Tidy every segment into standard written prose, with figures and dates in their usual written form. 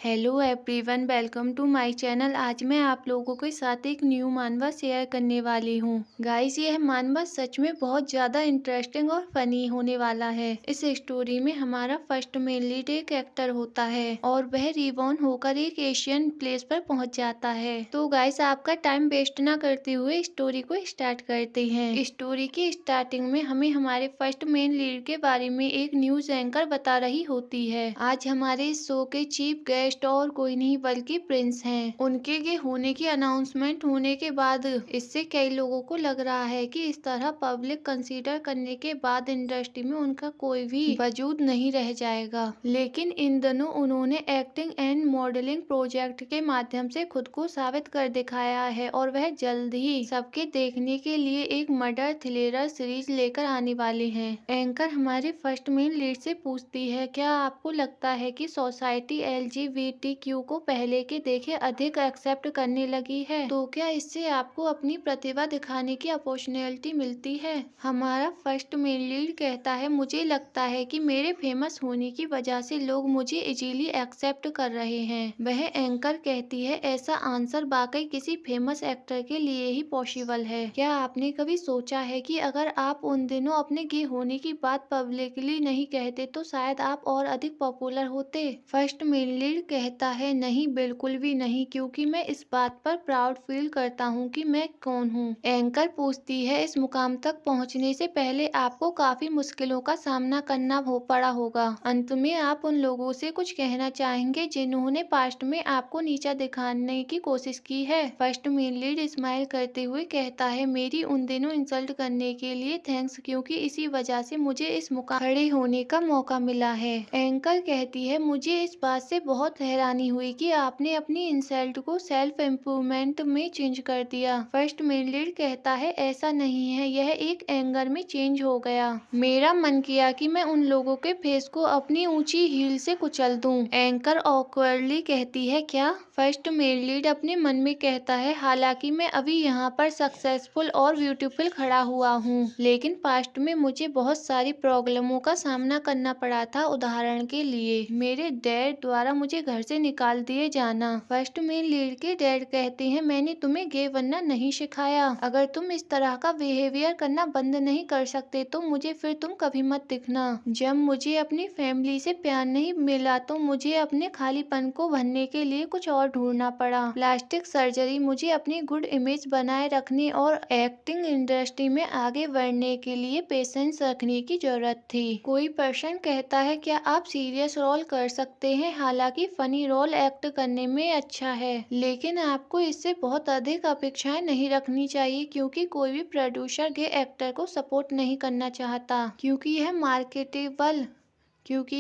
Hello everyone, welcome to my channel. आज मैं आप लोगों के साथ एक न्यू मानवा शेयर करने वाली हूँ। गाइस, यह मानवा सच में बहुत ज़्यादा इंटरेस्टिंग और फनी होने वाला है। इस स्टोरी में हमारा फर्स्ट मेन लीड एक एक्टर होता है और वह रिबॉर्न होकर एक एशियन प्लेस पर पहुँच जाता है। तो गाइस, आपका टाइम वेस्ट ना करते हुए स्टोरी को स्टार्ट करते हैं। स्टोरी की स्टार्टिंग में हमें हमारे फर्स्ट मेन लीड के बारे में एक न्यूज एंकर बता रही होती है। आज हमारे इस शो के चीफ गेस्ट और कोई नहीं बल्कि प्रिंस हैं। उनके ये होने की अनाउंसमेंट होने के बाद इससे कई लोगों को लग रहा है कि इस तरह पब्लिक कंसीडर करने के बाद इंडस्ट्री में उनका कोई भी वजूद नहीं रह जाएगा। लेकिन इन दिनों उन्होंने एक्टिंग एंड मॉडलिंग प्रोजेक्ट के माध्यम से खुद को साबित कर दिखाया है और वह जल्द ही सबके देखने के लिए एक मर्डर थ्रिलर सीरीज लेकर आने वाले हैं। एंकर हमारे फर्स्ट मेन लीड से पूछती है, क्या आपको लगता है कि सोसाइटी LGBTQ को पहले के देखे अधिक एक्सेप्ट करने लगी है? तो क्या इससे आपको अपनी प्रतिभा दिखाने की अपॉर्चुनिटी मिलती है? हमारा फर्स्ट मेन लीड कहता है, मुझे लगता है कि मेरे फेमस होने की वजह से लोग मुझे इजीली एक्सेप्ट कर रहे हैं। वह एंकर कहती है, ऐसा आंसर वाकई किसी फेमस एक्टर के लिए ही पॉसिबल है। क्या आपने कभी सोचा है कि अगर आप उन दिनों अपने गे होने की बात पब्लिकली नहीं कहते तो शायद आप और अधिक पॉपुलर होते? फर्स्ट मेन लीड कहता है, नहीं, बिल्कुल भी नहीं, क्योंकि मैं इस बात पर प्राउड फील करता हूँ कि मैं कौन हूँ। एंकर पूछती है, इस मुकाम तक पहुँचने से पहले आपको काफी मुश्किलों का सामना करना पड़ा होगा। अंत में आप उन लोगों से कुछ कहना चाहेंगे जिन्होंने पास्ट में आपको नीचा दिखाने की कोशिश की है? फर्स्ट मेन लीड स्माइल करते हुए कहता है, मेरी उन दिनों इंसल्ट करने के लिए थैंक्स, क्योंकि इसी वजह से मुझे इस मुकाम खड़े होने का मौका मिला है। एंकर कहती है, मुझे इस बात से बहुत हैरानी हुई कि आपने अपनी इंसल्ट को सेल्फ इम्प्रूवमेंट में चेंज कर दिया। फर्स्ट मेन लीड कहता है, ऐसा नहीं है, यह एक एंगर में चेंज हो गया। मेरा मन किया कि मैं उन लोगों के फेस को अपनी ऊंची हील से कुचल दूं। एंकर ऑकवर्डली कहती है, क्या? फर्स्ट मेन लीड अपने मन में कहता है, हालांकि मैं अभी यहाँ पर सक्सेसफुल और ब्यूटीफुल खड़ा हुआ हूँ, लेकिन पास्ट में मुझे बहुत सारी प्रॉब्लमों का सामना करना पड़ा था। उदाहरण के लिए मेरे डैड द्वारा मुझे घर से निकाल दिए जाना। फर्स्ट मेन लीड के डैड कहते हैं, मैंने तुम्हें गे बनना नहीं सिखाया। अगर तुम इस तरह का बिहेवियर करना बंद नहीं कर सकते तो मुझे फिर तुम कभी मत दिखना। जब मुझे अपनी फैमिली से प्यार नहीं मिला तो मुझे अपने खालीपन को भरने के लिए कुछ और ढूंढना पड़ा। प्लास्टिक सर्जरी मुझे अपनी गुड इमेज बनाए रखने और एक्टिंग इंडस्ट्री में आगे बढ़ने के लिए पेशेंस रखने की जरूरत थी। कोई पर्सन कहता है, क्या आप सीरियस रोल कर सकते हैं? हालांकि फनी रोल एक्ट करने में अच्छा है, लेकिन आपको इससे बहुत अधिक अपेक्षाएं नहीं रखनी चाहिए, क्योंकि कोई भी प्रोड्यूसर गे एक्टर को सपोर्ट नहीं करना चाहता, क्योंकि यह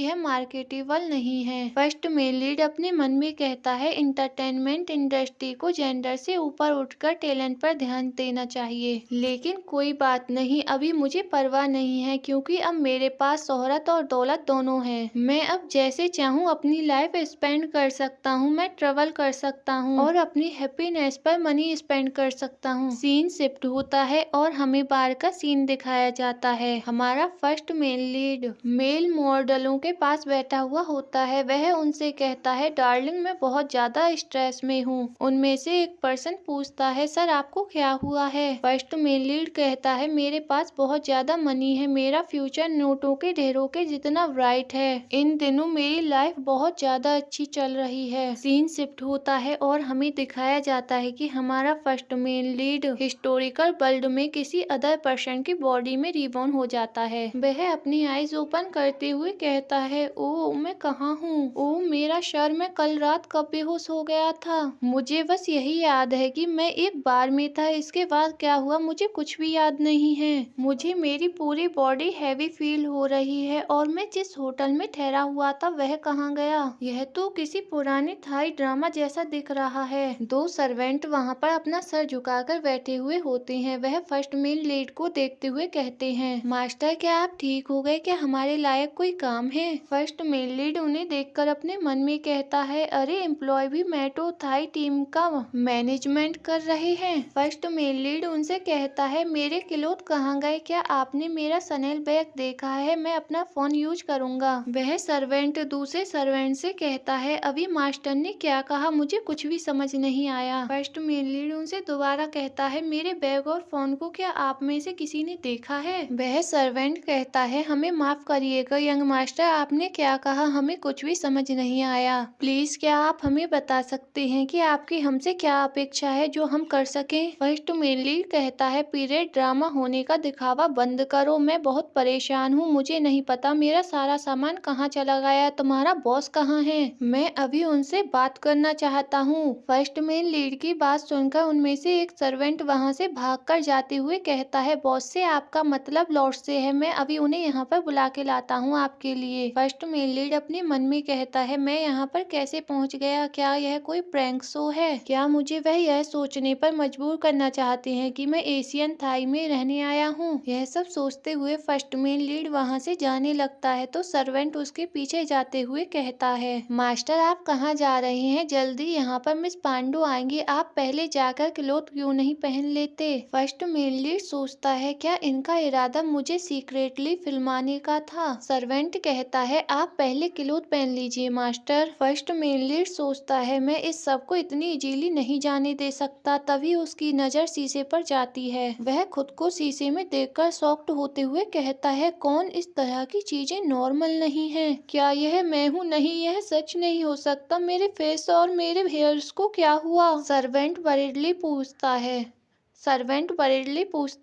मार्केटेबल नहीं है। फर्स्ट मेन लीड अपने मन में कहता है, इंटरटेनमेंट इंडस्ट्री को जेंडर से ऊपर उठकर टैलेंट पर ध्यान देना चाहिए। लेकिन कोई बात नहीं, अभी मुझे परवाह नहीं है, क्योंकि अब मेरे पास शोहरत और दौलत दोनों है। मैं अब जैसे चाहूँ अपनी लाइफ स्पेंड कर सकता हूँ, मैं ट्रेवल कर सकता हूँ और अपनी हैप्पीनेस पर मनी स्पेंड कर सकता हूँ। सीन शिफ्ट होता है और हमें बार का सीन दिखाया जाता है। हमारा फर्स्ट मेन लीड मेल मॉडलों के पास बैठा हुआ होता है। वह उनसे कहता है, डार्लिंग, मैं बहुत ज्यादा स्ट्रेस में हूँ। उनमें से एक पर्सन पूछता है, सर आपको क्या हुआ है? फर्स्ट मेन लीड कहता है, मेरे पास बहुत ज्यादा मनी है, मेरा फ्यूचर नोटों के ढेरों के जितना ब्राइट है। इन दिनों मेरी लाइफ बहुत ज्यादा अच्छी चल रही है। सीन शिफ्ट होता है और हमें दिखाया जाता है कि हमारा first main lead historical world में किसी अदर पर्सन की बॉडी में रिबॉर्न हो जाता है। वह अपनी आईज ओपन करते हुए कहता है, ओ मैं कहाँ हूँ? ओ मेरा सर, मैं कल रात कब बेहोश हो गया था। मुझे बस यही याद है कि मैं एक बार में था, इसके बाद क्या हुआ मुझे कुछ भी याद नहीं है। मुझे मेरी पूरी बॉडी हैवी फील हो रही है और मैं जिस होटल में ठहरा हुआ था वह कहाँ गया? यह तो किसी पुराने थाई ड्रामा जैसा दिख रहा है। दो सर्वेंट वहाँ पर अपना सर झुकाकर बैठे हुए होते हैं। वह फर्स्ट मेन लीड को देखते हुए कहते हैं, मास्टर, क्या आप ठीक हो गए? क्या हमारे लायक कोई काम काम है। फर्स्ट मेल लीड उन्हें देखकर अपने मन में कहता है, अरे एम्प्लॉय भी मेट्रो थाई टीम का मैनेजमेंट कर रहे हैं। फर्स्ट मेल लीड उनसे कहता है, मेरे क्लोथ कहाँ गए? क्या आपने मेरा सनेल बैग देखा है? मैं अपना फोन यूज करूंगा। वह सर्वेंट दूसरे सर्वेंट से कहता है, अभी मास्टर ने क्या कहा? मुझे कुछ भी समझ नहीं आया। फर्स्ट मेल लीड उनसे दोबारा कहता है, मेरे बैग और फोन को क्या आप में से किसी ने देखा है? वह सर्वेंट कहता है, हमें माफ करिएगा यंग मास्टर, आपने क्या कहा? हमें कुछ भी समझ नहीं आया। प्लीज क्या आप हमें बता सकते हैं कि आपकी हमसे क्या अपेक्षा है जो हम कर सकें? फर्स्ट मेल लीड कहता है, पीरियड ड्रामा होने का दिखावा बंद करो। मैं बहुत परेशान हूँ, मुझे नहीं पता मेरा सारा सामान कहाँ चला गया। तुम्हारा बॉस कहाँ है? मैं अभी उनसे बात करना चाहता हूँ। फर्स्ट मेल लीड की बात सुनकर उनमें से एक सर्वेंट वहाँ से भागकर जाते हुए कहता है, बॉस से आपका मतलब लॉर्ड से है। मैं अभी उन्हें यहाँ पर बुला के लाता हूँ आपके लिए। फर्स्ट मेल लीड अपने मन में कहता है, मैं यहाँ पर कैसे पहुँच गया? क्या यह कोई प्रैंक शो है? क्या मुझे वह यह सोचने पर मजबूर करना चाहते हैं कि मैं एशियन थाई में रहने आया हूँ? यह सब सोचते हुए फर्स्ट मेल लीड वहाँ से जाने लगता है तो सर्वेंट उसके पीछे जाते हुए कहता है, मास्टर आप कहाँ जा रहे हैं? जल्दी, यहाँ पर मिस पांडु आएंगी, आप पहले जाकर क्लोथ क्यों नहीं पहन लेते? फर्स्ट मेल लीड सोचता है, क्या इनका इरादा मुझे सीक्रेटली फिल्माने का था? सर्वेंट कहता है, आप पहले क्लोथ पहन लीजिए मास्टर। फर्स्ट मेल लीड सोचता है, मैं इस सब को इतनी इजीली नहीं जाने दे सकता। तभी उसकी नजर शीशे पर जाती है। वह खुद को शीशे में देखकर शॉक्ड होते हुए कहता है, कौन इस तरह की चीजें नॉर्मल नहीं है? क्या यह मैं हूँ? नहीं, यह सच नहीं हो सकता। मेरे फेस और मेरे हेयर्स को क्या हुआ? सर्वेंट बरेडली पूछता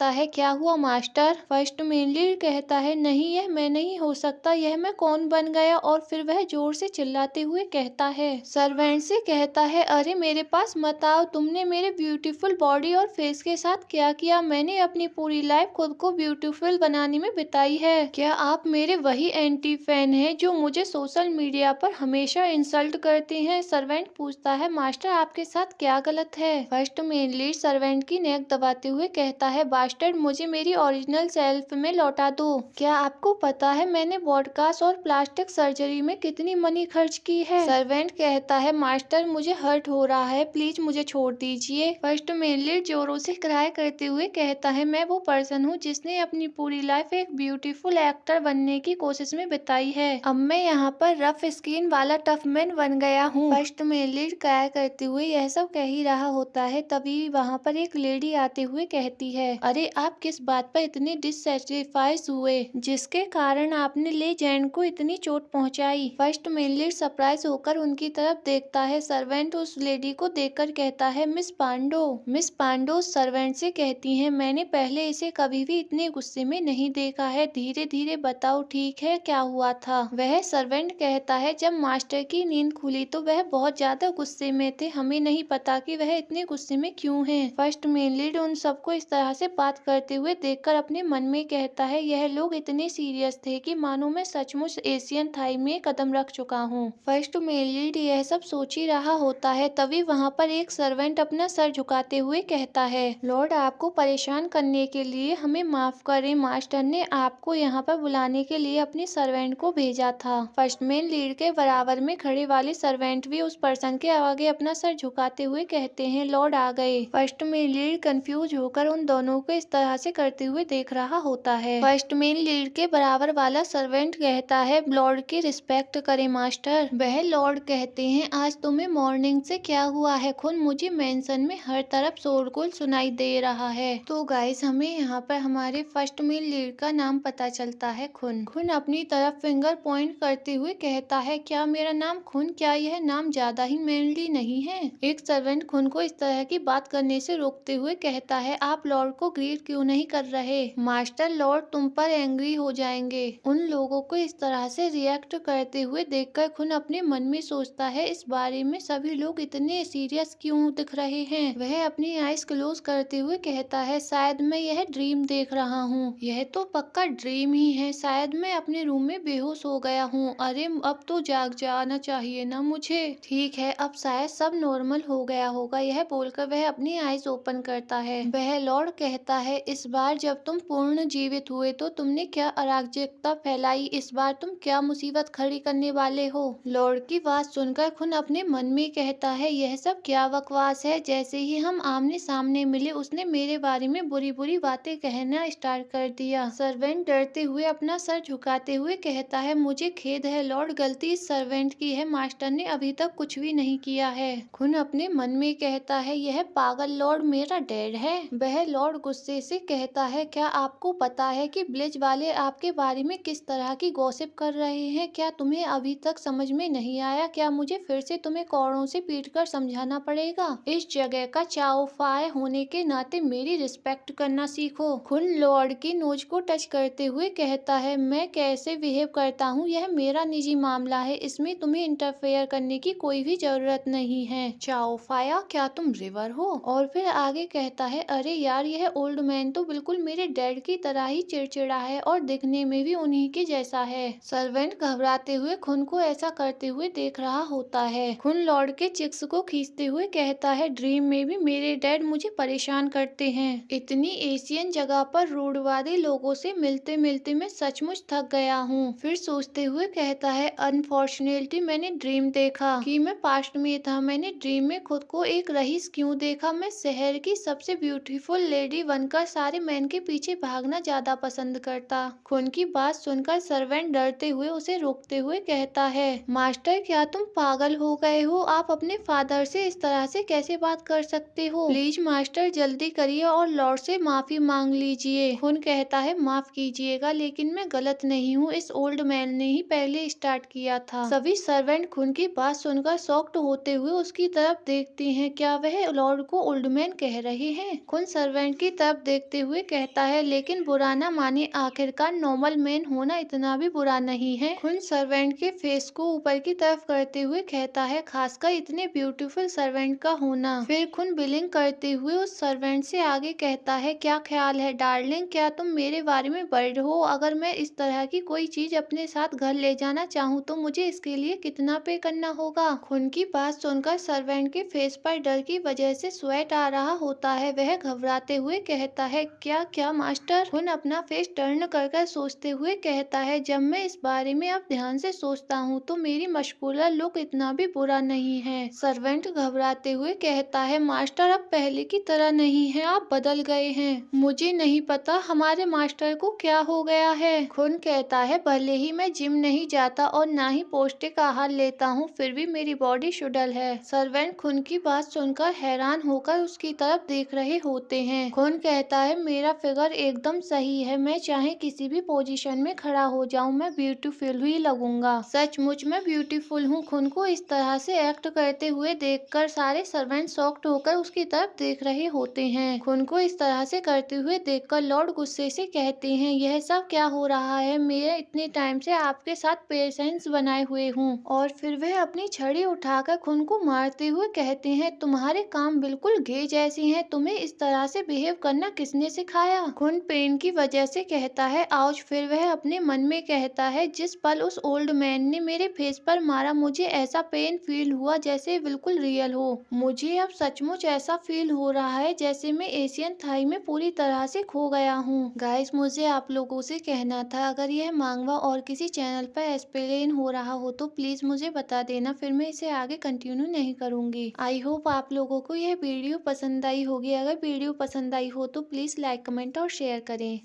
है, क्या हुआ मास्टर? फर्स्ट मेल लीड कहता है, नहीं यह मैं नहीं हो सकता, यह मैं कौन बन गया? और फिर वह जोर से चिल्लाते हुए कहता है, सर्वेंट से कहता है, अरे मेरे पास मत आओ, तुमने मेरे ब्यूटीफुल बॉडी और फेस के साथ क्या किया? मैंने अपनी पूरी लाइफ खुद को ब्यूटीफुल बनाने में बिताई है। क्या आप मेरे वही एंटी फैन हैं जो मुझे सोशल मीडिया पर हमेशा इंसल्ट करते हैं? सर्वेंट पूछता है, मास्टर आपके साथ क्या गलत है? फर्स्ट मेल लीड सर्वेंट की नेक दबाते हुए कहता है, बास्टर्ड मुझे मेरी ओरिजिनल सेल्फ में लौटा दो। क्या आपको पता है मैंने बॉडकास्ट और प्लास्टिक सर्जरी में कितनी मनी खर्च की है? सर्वेंट कहता है, मास्टर मुझे हर्ट हो रहा है, प्लीज मुझे छोड़ दीजिए। फर्स्ट मेल लीड जोरों से क्राई करते हुए कहता है, मैं वो पर्सन हूँ जिसने अपनी पूरी लाइफ एक ब्यूटीफुल एक्टर बनने की कोशिश में बिताई है। अब मैं यहाँ पर रफ स्किन वाला टफ मैन बन गया हूँ। फर्स्ट मेल लीड क्राई करते हुए यह सब कह ही रहा होता है, तभी वहाँ पर एक लेडी आते हुए कहती है, अरे आप किस बात पर इतने डिससेटिस्फाइड हुए जिसके कारण आपने लेजेंड को इतनी चोट पहुंचाई? फर्स्ट मेल लीड सरप्राइज होकर उनकी तरफ देखता है। सर्वेंट उस लेडी को देखकर कहता है, miss Pando. Miss Pando servant से कहती हैं, मैंने पहले इसे कभी भी इतने गुस्से में नहीं देखा है, धीरे धीरे बताओ ठीक है क्या हुआ था? वह सर्वेंट कहता है, जब मास्टर की नींद खुली तो वह बहुत ज्यादा गुस्से में थे, हमें नहीं पता कि वह इतने गुस्से में क्यों हैं। फर्स्ट मेल लीड उन सबको इस तरह से बात करते हुए देखकर अपने मन में कहता है, यह लोग इतने सीरियस थे कि मानो मैं सचमुच एशियन थाई में कदम रख चुका हूँ। फर्स्ट मेल लीड यह सब सोच ही रहा होता है, तभी वहाँ पर एक सर्वेंट अपना सर झुकाते हुए कहता है, लॉर्ड आपको परेशान करने के लिए हमें माफ करें, मास्टर ने आपको यहाँ पर बुलाने के लिए अपने सर्वेंट को भेजा था। फर्स्ट मेल लीड के बराबर में खड़े वाले सर्वेंट भी उस पर्सन के आगे अपना सर झुकाते हुए कहते हैं, लॉर्ड आ गए। फर्स्ट मेल लीड कंफ्यूज होकर उन दोनों को इस तरह से करते हुए देख रहा होता है। फर्स्ट मेल लीड के बराबर वाला सर्वेंट कहता है, लॉर्ड की रिस्पेक्ट करे मास्टर। वह लॉर्ड कहते हैं, आज तुम्हें मॉर्निंग से क्या हुआ है? खुद मुझे मेंशन में हर तरफ शोरगुल सुनाई दे रहा है। तो गाइस हमें यहाँ पर हमारे फर्स्ट मेल लीड का नाम पता चलता है, खुन। खुन अपनी तरफ फिंगर पॉइंट करते हुए कहता है, क्या मेरा नाम खुन? क्या यह नाम ज्यादा ही मैनली नहीं है? एक सर्वेंट खुन को इस तरह की बात करने से रोकते हुए कहता है, आप लॉर्ड को ग्रीट क्यों नहीं कर रहे? मास्टर लॉर्ड तुम पर एंग्री हो जाएंगे। उन लोगों को इस तरह से रिएक्ट करते हुए देखकर खुन अपने मन में सोचता है, इस बारे में सभी लोग इतने सीरियस क्यों दिख रहे हैं? वह अपनी आईज क्लोज करते हुए कहता है, शायद मैं यह ड्रीम देख रहा हूँ। यह तो पक्का ड्रीम ही है, शायद मैं अपने रूम में बेहोश हो गया हूँ। अरे अब तो जाग जाना चाहिए ना मुझे। ठीक है, अब शायद सब नॉर्मल हो गया होगा। यह बोलकर वह अपनी आईज ओपन करता आता है। वह लॉर्ड कहता है, इस बार जब तुम पूर्ण जीवित हुए तो तुमने क्या अराजकता फैलाई, इस बार तुम क्या मुसीबत खड़ी करने वाले हो। लॉर्ड की बात सुनकर खुन अपने मन में कहता है, यह सब क्या बकवास है। जैसे ही हम आमने सामने मिले उसने मेरे बारे में बुरी बुरी बातें कहना स्टार्ट कर दिया। सर्वेंट डरते हुए अपना सर झुकाते हुए कहता है, मुझे खेद है लॉर्ड, गलती इस सर्वेंट की है, मास्टर ने अभी तक कुछ भी नहीं किया है। खुन अपने मन में कहता है, यह पागल लॉर्ड मेरा डैड है। वह लॉर्ड गुस्से से कहता है, क्या आपको पता है कि ब्लिज वाले आपके बारे में किस तरह की गॉसिप कर रहे हैं। क्या तुम्हें अभी तक समझ में नहीं आया। क्या मुझे फिर से तुम्हें कौड़ों से पीटकर समझाना पड़ेगा। इस जगह का चाओफाय होने के नाते मेरी रिस्पेक्ट करना सीखो। खुन लॉर्ड की नोज को टच करते हुए कहता है, मैं कैसे बिहेव करता हूँ यह मेरा निजी मामला है, इसमें तुम्हें इंटरफेयर करने की कोई भी जरूरत नहीं है। चाओफाया, क्या तुम रिवर हो। और फिर आगे कहता है, अरे यार यह ओल्ड मैन तो बिल्कुल मेरे डैड की तरह ही चिड़चिड़ा है और दिखने में भी उन्हीं के जैसा है। सर्वेंट घबराते हुए खुन को ऐसा करते हुए देख रहा होता है। खुन लॉर्ड के चिक्स को खींचते हुए कहता है, ड्रीम में भी मेरे डैड मुझे परेशान करते हैं। इतनी एशियन जगह पर रूढ़वादी लोगों से मिलते मिलते मैं सचमुच थक गया हूँ। फिर सोचते हुए कहता है, अनफॉर्चुनेटली मैंने ड्रीम देखा कि मैं पास्ट में था। मैंने ड्रीम में खुद को एक रईस क्यों देखा। मैं शहर की सबसे ब्यूटीफुल लेडी बनकर सारे मैन के पीछे भागना ज्यादा पसंद करता। खुन की बात सुनकर सर्वेंट डरते हुए उसे रोकते हुए कहता है, मास्टर क्या तुम पागल हो गए हो। आप अपने फादर से इस तरह से कैसे बात कर सकते हो। प्लीज मास्टर जल्दी करिए और लॉर्ड से माफी मांग लीजिए। खुन कहता है, माफ कीजिएगा लेकिन मैं गलत नहीं हूँ, इस ओल्ड मैन ने ही पहले स्टार्ट किया था। सभी सर्वेंट खुन की बात सुनकर शॉक्ड होते हुए उसकी तरफ देखते हैं। क्या वह लॉर्ड को ओल्ड मैन कह रहे हैं। खुन सर्वेंट की तरफ देखते हुए कहता है, लेकिन बुरा ना माने, आखिरकार नॉर्मल मैन होना इतना भी बुरा नहीं है। खुन सर्वेंट के फेस को ऊपर की तरफ करते हुए कहता है, खासकर इतने ब्यूटीफुल सर्वेंट का होना। फिर खुन बिलिंग करते हुए उस सर्वेंट से आगे कहता है, क्या ख्याल है डार्लिंग, क्या तुम मेरे बारे में वर्ड हो। अगर मैं इस तरह की कोई चीज अपने साथ घर ले जाना चाहूँ तो मुझे इसके लिए कितना पे करना होगा। खुन की बात सुनकर सर्वेंट के फेस पर डर की वजह से स्वेट आ रहा होता है। वह घबराते हुए कहता है, क्या क्या मास्टर। खुन अपना फेस टर्न कर सोचते हुए कहता है, जब मैं इस बारे में अब ध्यान से सोचता हूँ तो मेरी मशगूला लुक इतना भी बुरा नहीं है। सर्वेंट घबराते हुए कहता है, मास्टर अब पहले की तरह नहीं है, आप बदल गए हैं। मुझे नहीं पता हमारे मास्टर को क्या हो गया है। खुन कहता है, भले ही मैं जिम नहीं जाता और ना ही पौष्टिक आहार लेता हूँ फिर भी मेरी बॉडी शुडल है। सर्वेंट खुन की बात सुनकर हैरान होकर उसकी तरफ देख रहे होते हैं। खुन कहता है, मेरा फिगर एकदम सही है, मैं चाहे किसी भी पोजीशन में खड़ा हो जाऊं मैं ब्यूटीफुल ही लगूंगा। सचमुच मैं ब्यूटीफुल हूँ। खुन को इस तरह से एक्ट करते हुए देखकर सारे सर्वेंट शॉक्ड होकर उसकी तरफ देख रहे होते हैं। खुन को इस तरह से करते हुए देखकर लॉर्ड गुस्से से कहते हैं, यह सब क्या हो रहा है। मैं इतने टाइम से आपके साथ पेशेंस बनाए हुए हूँ। और फिर वह अपनी छड़ी उठाकर खुन को मारते हुए कहते हैं, तुम्हारे काम बिल्कुल गे जैसी हैं, तुम्हें इस तरह से बिहेव करना किसने सिखाया। खुन पेन की वजह से कहता है, आउच। फिर वह अपने मन में कहता है, जिस पल उस ओल्ड मैन ने मेरे फेस पर मारा मुझे ऐसा पेन फील हुआ जैसे बिल्कुल रियल हो। मुझे अब सचमुच ऐसा फील हो रहा है जैसे मैं एशियन थाई में पूरी तरह से खो गया हूँ। गाइस, मुझे आप लोगों से कहना था, अगर यह मांगवा और किसी चैनल पर एक्सप्लेन हो रहा हो तो प्लीज मुझे बता देना, फिर मैं इसे आगे कंटिन्यू नहीं करूंगी। आई होप आप लोगों को यह वीडियो पसंद आई होगी। अगर वीडियो पसंद आई हो तो प्लीज लाइक, कमेंट और शेयर करें।